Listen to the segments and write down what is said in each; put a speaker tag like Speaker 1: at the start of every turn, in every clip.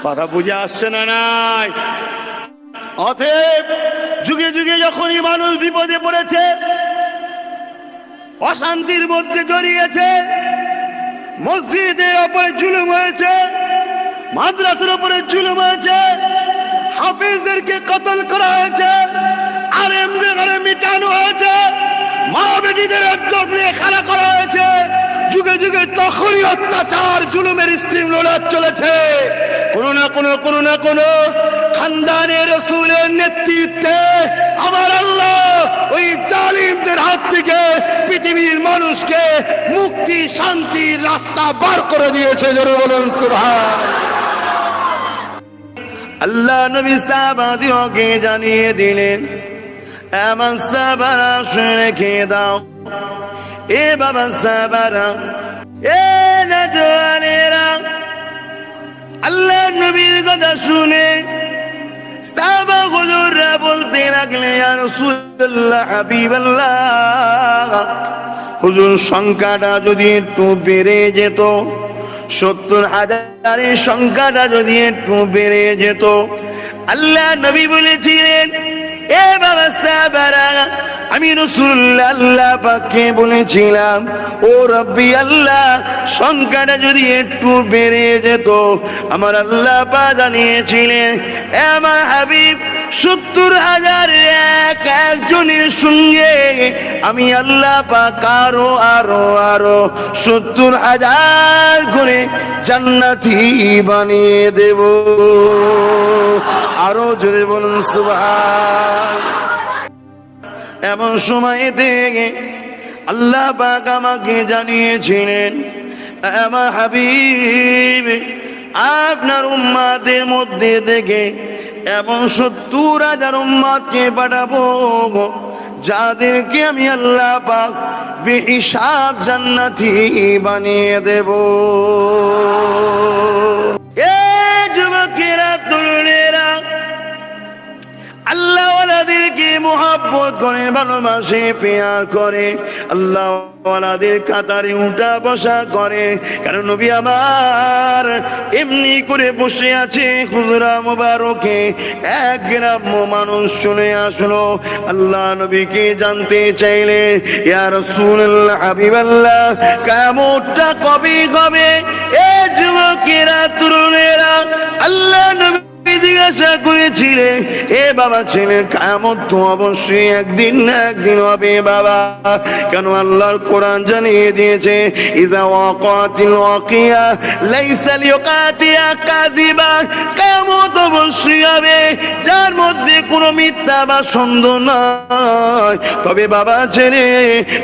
Speaker 1: কথা বুঝে আসছে না নাই? অতএব যুগে যুগে যখনই মানুষ বিপদে পড়েছে, অশান্তির মধ্যে জড়িয়েছে, মসজিদের উপরে জুলুম হয়েছে, মাদ্রাসার উপরে জুলুম হয়েছে, হাফেজদেরকে কতল করা হয়েছে, আলেমদের ঘরে মিটানো হয়েছে, মা বেটিদের ইজ্জত নিয়ে খেলা করা হয়েছে, যুগে যুগে তখনই অত্যাচার জুলুমের স্ট্রিম লড়া চলেছে। কোনো না কোনো খানদানে রাসূলের নেতৃত্বে আমার আল্লাহ ওই জালিমদের হাত থেকে পৃথিবীর মানুষকে মুক্তি শান্তির রাস্তা বার করে দিয়েছে। জোরে বলুন সুবহান। আল্লাহ নবী সাহাবাদিওকে জানিয়ে দিলেন, আমার সাহাবারা শুনে খেয়ে দাও। এ বাবা সাহাবারা, এ নওজওয়ানেরা, আল্লাহ নবীর কথা শুনে সাহাবা হুজুররা বলতে লাগলেন, ইয়া রাসূলুল্লাহ, হাবিবাল্লাহ, হুজুর সংখ্যাটা যদি একটু বেড়ে যেত, 70,000 সংখ্যাটা যদি একটু বেড়ে যেত। আল্লাহ নবী বলেছিলেন, এ বাবা সাহাবারা, আমি রাসূলুল্লাহ আল্লাহ পাককে বলেছিলাম, ও রব্বি আল্লাহ, সংখ্যাটা যদি একটু বেড়ে যেত। আমার আল্লাহ পাক জানিয়েছিলেন, এ আমার হাবিব, 70,000 একজনের সঙ্গে আমি আল্লাহ পাক আরো 70,000 করে জান্নাতি বানিয়ে দেব। আরো জোরে বলুন সুবহান। এমন সময়তে আল্লাহ পাক আমাকে জানিয়েছিলেন, আমার হাবিব, আপনার উম্মতের মধ্যে থেকে এমন 70,000 উম্মতকে পাঠাবো, যাদেরকে আমি আল্লাহ পাক বেহিসাব জান্নাতি বানিয়ে দেব। এ যুবকেরা, তরুণেরা, আল্লাহ ওয়ালাদেরকে মুহাব্বত করে, ভালোবাসে, পেয়ার করে, আল্লাহ ওয়ালাদের কাতারে উঠা বসা করে। কারণ নবী আমার এমনি করে বসে আছে হুজরা মুবারকে। এক গ্রাম্য মানুষ শুনে আসলো, আল্লাহ নবীকে জানতে চাইলে, ইয়া রাসূলুল্লাহ, হাবিবাল্লাহ, কিয়ামতটা কবে হবে? এ যুবকেরা, তরুণেরা, আল্লাহ নবী জিজ্ঞাসা করেছিলেন, এ বাবা ছেলে, কিয়ামত তো অবশ্যই একদিন না একদিন হবে বাবা। কেন? আল্লাহর কোরআন জানিয়ে দিয়েছে, ইযা ওয়াকাতিল ওয়াকিয়া লাইসা লিওয়াকাতিহা কাযিবা, কিয়ামত অবশ্যই হবে, যার মধ্যে কোনো মিথ্যা বা সন্দেহ নাই। তবে বাবা ছেলে,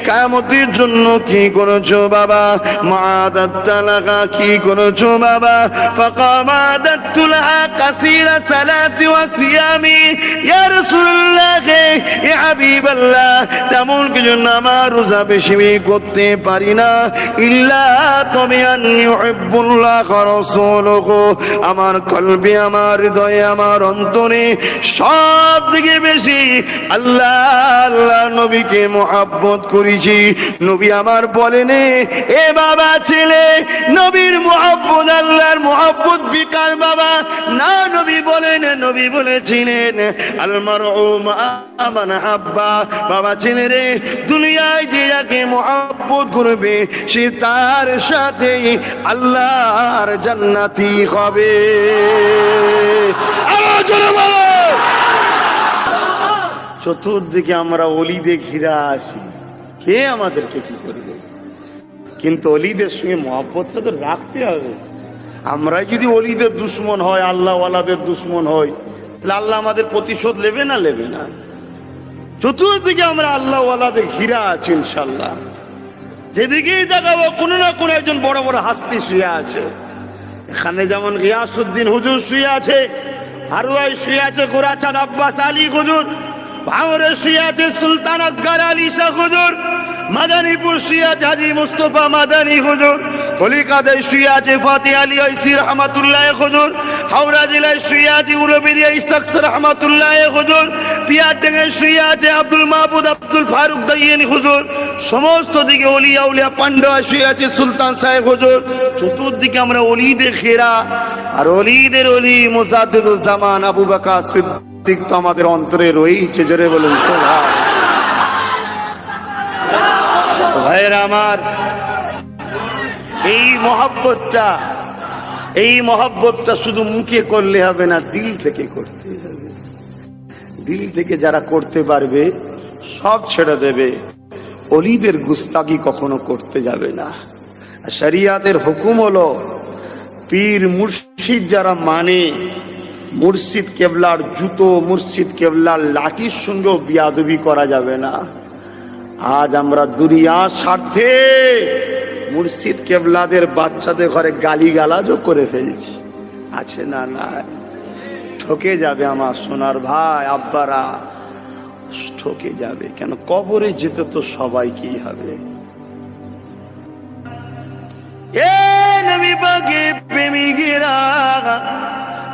Speaker 1: কিয়ামতের জন্য কি করেছো বাবা? মা'আদাত-তালাকা, কি করেছো বাবা? ফাকামাদাতুলাহা কাসীরা সালাতি ওয়া সিয়ামি, ইয়া রাসূলুল্লাহ, ইয়া হাবিবাল্লাহ, তেমন কিছু নামাজ রোজা বেশি করতে পারি না, ইল্লা তবে আন্নী উহিব্বুল্লাহ ওয়া রাসূলুহু, আমার কলবে, আমার হৃদয়ে, আমার অন্তরে সব থেকে বেশি আল্লাহ নবীকে মুহাব্বত করেছি। নবী আমার বলেন, এ বাবা ছেলে, নবীর মুহাব্বত, আল্লাহর মুহাব্বত বিকার বাবা না। নবী বলেন, নবী বলেছিলেন, আল মারউ মা মান হাব্বা, বাবা ছেলে রে, দুনিয়ায় যে যাকে মুহাব্বত করবে, সে তার সাথে আল্লাহর জান্নাতি হবে। চতুর্দিকে আমরা ওলিদের ঘিরা আছি, কে আমাদেরকে কি করবে? কিন্তু ওলিদের সঙ্গে মহব্বতটা তো রাখতে হবে। আমরাই যদি ওলিদের দুশ্মন হয়, আল্লাহ ওয়ালাদের দুশ্মন হয়, তাহলে আল্লাহ আমাদের প্রতিশোধ নেবে না? নেবে না। চতুর্দিকে আমরা আল্লাহ ওয়ালাদের ঘিরা আছি ইনশাল্লাহ। যেদিকেই দেখাবো কোনো না কোনো একজন বড় বড় হাস্তি শুয়ে আছে। এখানে যেমন গিয়াসউদ্দিন হুজুর শুয়ে আছে, হারুয়ায় শুয়ে আছে গোরাচাঁদ আব্বাস আলী হুজুর, ভাঙড়ে শুয়ে আছে সুলতান আসগর আলী শাহ হুজুর, মাদারীপুর শুয়ে আছে হাজী মুস্তফা মাদানী হুজুর, কলিকাতায় শুয়ে আছে ফাতে আলী ঐসি রহমাতুল্লাহ হুজুর, হাওড়া জেলায় শুয়ে আছে উলুবেরিয়া ইসাক রহমাতুল্লাহ হুজুর, পিয়ারডাঙ্গায় শুয়ে আছে আব্দুল মাহমুদ আব্দুল ফারুক দাইয়ানি হুজুর, সমস্ত দিকে ওলিয়া উলিয়া পান্ডা শুয়ে আছে সুলতান সাহেব হুজুর। চতুর্দিকে আমরা ওলিদের ঘেরা, আর অলিদের অলি মুজাদ্দিদুজ্জামান আবু বকর সিদ্দিক তো আমাদের অন্তরে রয়েছে, জোরে বলুন সুবহানাল্লাহ। ভাইরা আমার, এই মহব্বতটা শুধু মুখে করলে হবে না, দিল থেকে করতে হবে। দিল থেকে যারা করতে পারবে সব ছেড়ে দেবে, অলিদের গুস্তাখি কখনো করতে যাবে না। শরিয়াতের হুকুম হলো পীর মুর্শিদ যারা মানে, মুর্শিদ কেবলার জুতো, মুর্শিদ কেবলার লাঠির সঙ্গেও বিয়াদবি করা যাবে না। আজ আমরা দুনিয়ার স্বার্থে মুর্শিদ কেবলাদের বাচ্চাদের ঘরে গালিগালাজও করে ফেলছি, আছে না? না, ঠকে যাবে আমার সোনার ভাই আব্বারা, ঠকে যাবে। কেন? কবরে যেতে তো সবাইকেই হবে। এ নবী পাকের প্রেমিকেরা,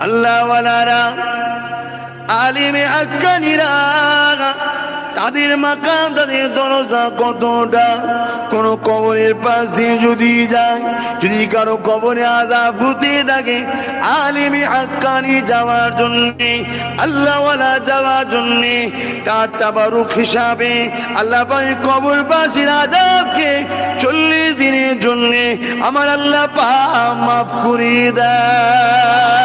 Speaker 1: আল্লাহওয়ালারা, আলিমে হাক্কানীরা, তাদের মাকাম, তাদের দরজা কতটা। কোন কবরের পাশ দিয়ে যদি যায়, যদি কারো কবরে আযাব হতে থাকে, আলিমে হাক্কানী যাওয়ার জন্যে, আল্লাহওয়ালা যাওয়ার জন্যে, তার তাবারুক হিসাবে আল্লাহ পাক কবরবাসীর আযাবকে 40 দিনের জন্যে আমার আল্লাহ পাক মাফ করে দেয়।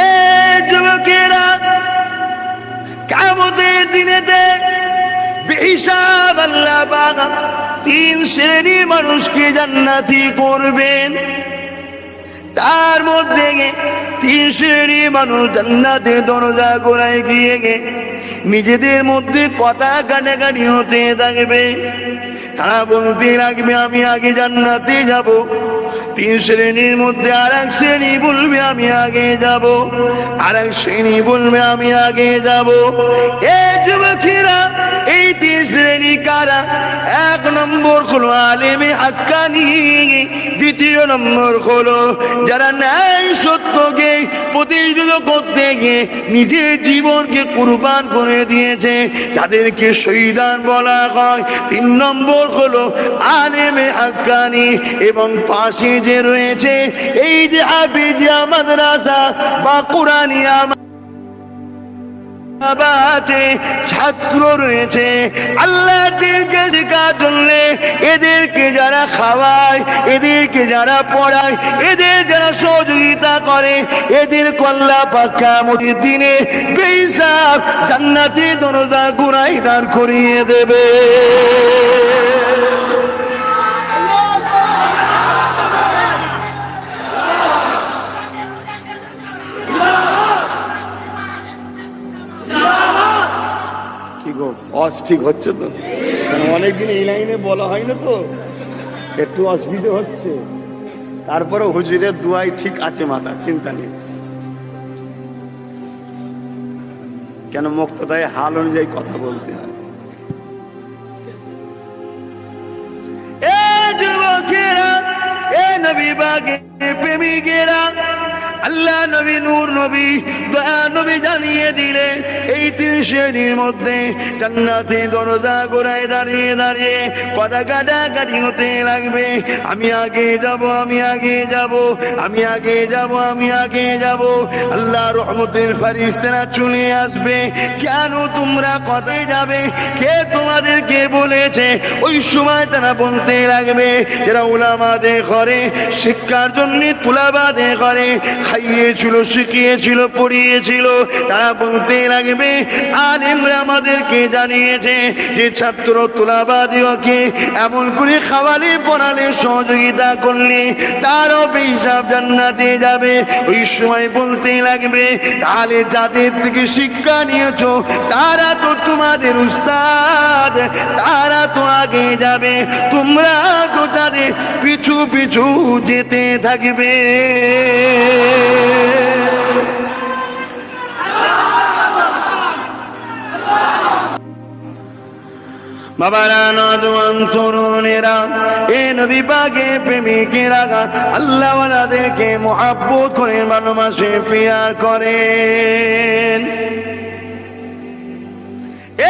Speaker 1: এ যুবকেরা, কিয়ামতের দিনেতে বেহিসাব আল্লাহ পাক 3 শ্রেণীর মানুষকে জান্নাতি করবেন। তার মধ্যে 3 শ্রেণীর মানুষ জান্নাতের দরজা গোড়ায় গিয়ে নিজেদের মধ্যে কথা কাটাকাটি হতে থাকবে। তারা বলতে লাগবে আমি আগে জান্নাতে যাব। 3 শ্রেণীর মধ্যে আর এক শ্রেণী বলবে আমি আগে যাব, আর এক শ্রেণী বলবে আমি আগে যাব। এ যুবকেরা, এই 3 শ্রেণী কারা? 1 নম্বর হলো আলেমে হাক্কানী, 2 নম্বর হলো যারা ন্যায় সত্যকে প্রতিষ্ঠিত করতে গিয়ে নিজের জীবনকে কুরবান করে দিয়েছে, তাদেরকে শহীদান বলা হয়। 3 নম্বর হলো আলেমে হাক্কানী। এবং পাশে যে রয়েছে এই যে হাফিজিয়া মাদ্রাসা বা কুরআনিয়া ছাত্র রয়েছে, আল্লাহ দিনকে শেখার জন্য এদেরকে যারা খাওয়ায়, এদেরকে যারা পড়ায়, এদের যারা সহযোগিতা করে, এদের আল্লাহ পাক কিয়ামতের দিনে বেহিসাব জান্নাতি দরজা গোড়ায় দাঁড় করিয়ে দেবে। ঠিক হচ্ছে তো? অনেকদিন এই লাইনে বলা হয় না তো, একটু অসুবিধা হচ্ছে। তারপরে হুজুরের দুয়াই ঠিক আছে, মাথা চিন্তা নেই। কেন? মুক্তদায় হাল অনুযায়ী কথা বলতে হয়। এ যুবকেরা, এ নবী পাকের প্রেমিকেরা, আল্লাহ নবী, নূর নবী, দয়া নবী জানিয়ে দিলেন এই 3 শ্রেণীর মধ্যে জান্নাতে দরজা গোড়ায় দাঁড়িয়ে দাঁড়িয়ে কথা কাটাকাটি হতে লাগবে। আমি আগে যাব, আমি আগে যাব, আমি আগে যাব, আমি আগে যাব। আল্লাহ রহমতের ফেরেশতারা চলে আসবে। কেন তোমরা কোথায় যাবে? কে তোমাদেরকে বলেছে? ওই সময় তারা বলতে লাগবে, যারা উলামাদের ঘরে শিক্ষার জন্য, তুলাবাদের ঘরে খাইয়েছিল, শিখিয়েছিল, পড়িয়েছিল, তারা বলতে লাগবে আলেমরা আমাদেরকে জানিয়েছে যে ছাত্র তুলাবাদীকে এমন করে খাওয়ালে পড়ালে সহযোগিতা করলে তারও বেহিসাব জান্নাতে যাবে। ওই সময় বলতে লাগবে তাহলে যাদের থেকে শিক্ষা নিয়েছো তারা তো তোমাদের উস্তাদ, তারা তো আগে যাবে, তোমরা তো তাদের পিছু পিছু যেতে থাকবে। বাবারা, নওজোয়ান তরুণেরা, এ নবী পাকের প্রেমিকেরা আল্লাহওয়ালাদেরকে মুহাব্বত করেন, ভালোবাসে, প্রিয়ার করেন।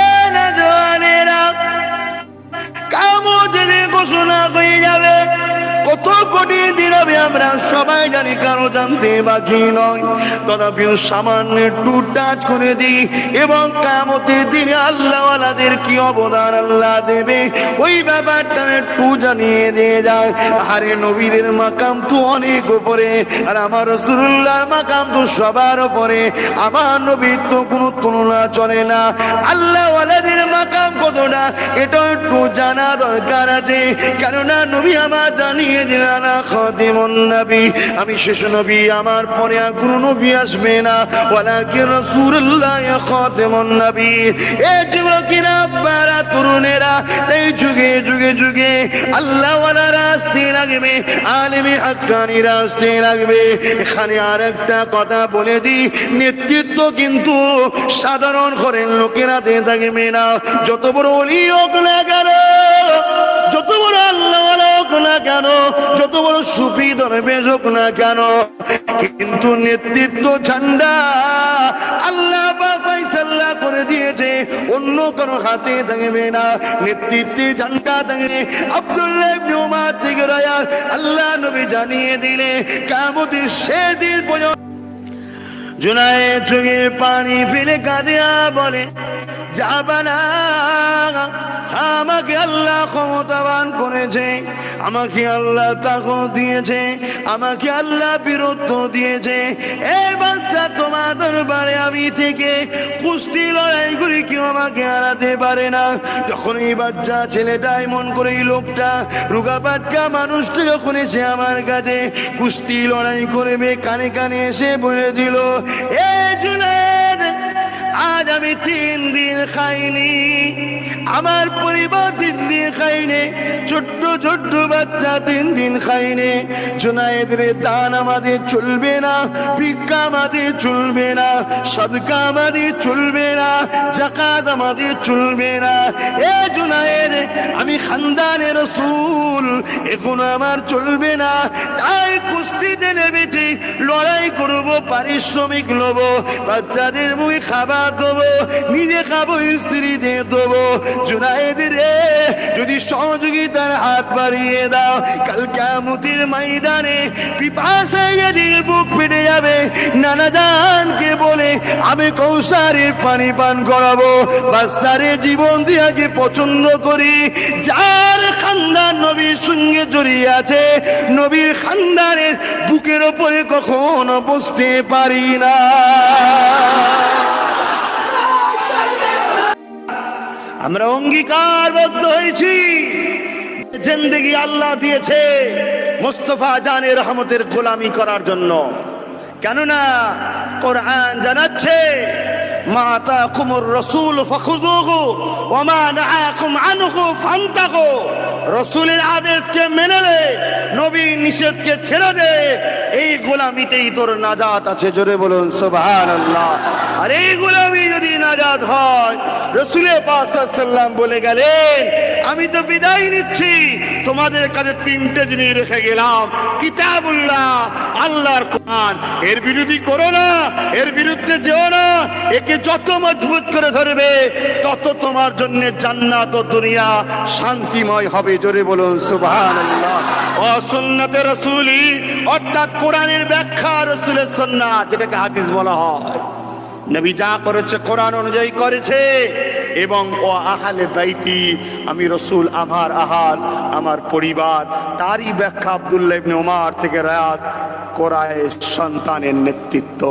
Speaker 1: এ নওজোয়ানেরা, কিয়ামতের ঘোষণা হয়ে যাবে। কত কোটি দিন হবে আমরা সবাই জানি, কারো জানতে বাকি নয়। তথাপিও সামান্য একটু টাচ করে দিই এবং কিয়ামতের দিনে আল্লাহওয়ালাদের কি অবদান আল্লাহ দেবে ওই ব্যাপারটা একটু জানিয়ে দিয়ে যায়। আরে নবীদের মাকাম তো অনেক উপরে, আর আমার রাসূলুল্লাহর মাকাম তো সবার উপরে। আমার নবীর তো কোনো তুলনা চলে না। আল্লাহওয়ালাদের মাকাম কতটা এটা একটু জানা দরকার আছে, কেননা নবী আমার জানিয়ে দিলেন না খাতিমুন নবী, আমি শেষ নবী, আমার পরে আর কোনো নবী আসবে না। ওয়ালাকিন রাসূলুল্লাহ খাতিমুন নবী। এই যুবকেরা, আব্বারা, তরুণেরা, এই যুগে যুগে যুগে আল্লাহওয়ালারা আসতে লাগবে, আলেমে হাক্কানীরা আসতে লাগবে। এখানে আর একটা কথা বলে দিই, নেতৃত্ব কিন্তু সাধারণ ঘরের লোকেরা দিয়ে থাকবে না। যত বড় ওলি হোক না কেন, যত বড় আল্লাহওয়ালা হোক না কেন, যত বড় সুফি দরবেশ হোক না কেন, কিন্তু নেতৃত্ব ঝান্ডা আল্লাহ ফায়সালা করে দিয়েছে, অন্য কারো হাতে থাকবে না। নেতৃত্বে ঝান্ডা থাকবে আব্দুল্লাহ ইবনে উমর থেকে রায়াত আল্লাহ নবী জানিয়ে দিলে কিয়ামতের শেষ দিন পর্যন্ত। জুনায়েদ চোখের পানি ফেলে কাঁদিয়া বলে, যাবানা, আমাকে আল্লাহ ক্ষমতাবান করেছে, আমাকে আল্লাহ তাকত দিয়েছে, আমাকে আল্লাহ বীরত্ব দিয়েছে। এই বাচ্চা তোমার দরবারে আমি থেকে কুস্তি লড়াই করি, কেউ আমাকে হারাতে পারে না। যখন এই বাচ্চা ছেলেটা এমন করে, এই লোকটা রোগা পাটকা মানুষটা যখন এসে আমার কাছে কুস্তি লড়াই করবে, কানে কানে এসে বলে দিল, এ জুনায়েদ, আজ আমি 3 দিন খাইনি, আমার পরিবার 3 দিন খাইনি, ছোট্ট ছোট্ট বাচ্চা 3 দিন খাইনি। জুনায়েদের দান আমাদের চলবে না, ভিক্ষা আমাদের চলবে না, সাদকা আমাদের চলবে না, যাকাত আমাদের চলবে না। এ জুনায়েদ, আমি খানদানের রাসূল, এখনো আমার চলবে না। তাই কুস্তিতে নেমেছি, লড়াই করব, পারিশ্রমিক নেব, বাচ্চাদের মুখে খাবার দেবো, নিজে খাবো, স্ত্রী দিয়ে দেবো। জুনায়েদ রে, যদি সহযোগিতার হাত বাড়িয়ে দাও, কাল কিয়ামতের ময়দানে পিপাসায় যদি বুক ফেটে যাবে, নানা জানকে বলে আমি কৌসারের পানি পান করাবো। বাচ্চারে জীবন দিয়াকে পছন্দ করি, যার খানদান নবীর সঙ্গে জড়িয়ে আছে, নবীর খানদানের বুকের ওপরে কখনো বসতে পারি না। আমরা অঙ্গীকারবদ্ধ হয়েছি, জিন্দেগি আল্লাহ দিয়েছে মুস্তাফা জানের রহমতের গোলামি করার জন্য। কেননা কোরআন জানাচ্ছে, মা আতাকুমুর রাসূল ফাখুযুহু ওয়া মা নাহাকুম আনহু ফান্তাকু। রাসূলের আদেশকে মেনে নে, নবীর নিষেধকে ছেড়ে দে, এই গোলামিতেই তোর নাজাত আছে। জোরে বলুন সুবহানাল্লাহ। আর এই গোলামি যদি নাজাত হয়, রাসূলের পাক সাল্লাল্লাহু আলাইহি ওয়াসাল্লাম বলে গেলেন, আমি তো বিদায় নিচ্ছি, তোমাদের কাছে 3টে জিনিস রেখে গেলাম, কিতাবুল্লাহ, আল্লাহর কোরআন, এর বিরোধী করো না, এর বিরুদ্ধে যেও না। একে যত মজবুত করে ধরবে, তত তোমার জন্য জান্নাত ও দুনিয়া শান্তিময় হবে। জোরে বলুন সুবহানাল্লাহ। ও সুন্নাতে রাসূলি, অর্থাৎ কোরআনের ব্যাখ্যা, রাসূলের সুন্নাত, যেটাকে হাদিস বলা হয়। নবী যা করেছে কোরআন অনুযায়ী করেছে, এবং ও আহলে বাইতি, আমি রাসূল, আমার আহাল, আমার পরিবার, তারই ব্যাখ্যা আব্দুল্লাহ ইবনে উমর থেকে রায়াত, কোরআনের সন্তানের নেতৃত্ব।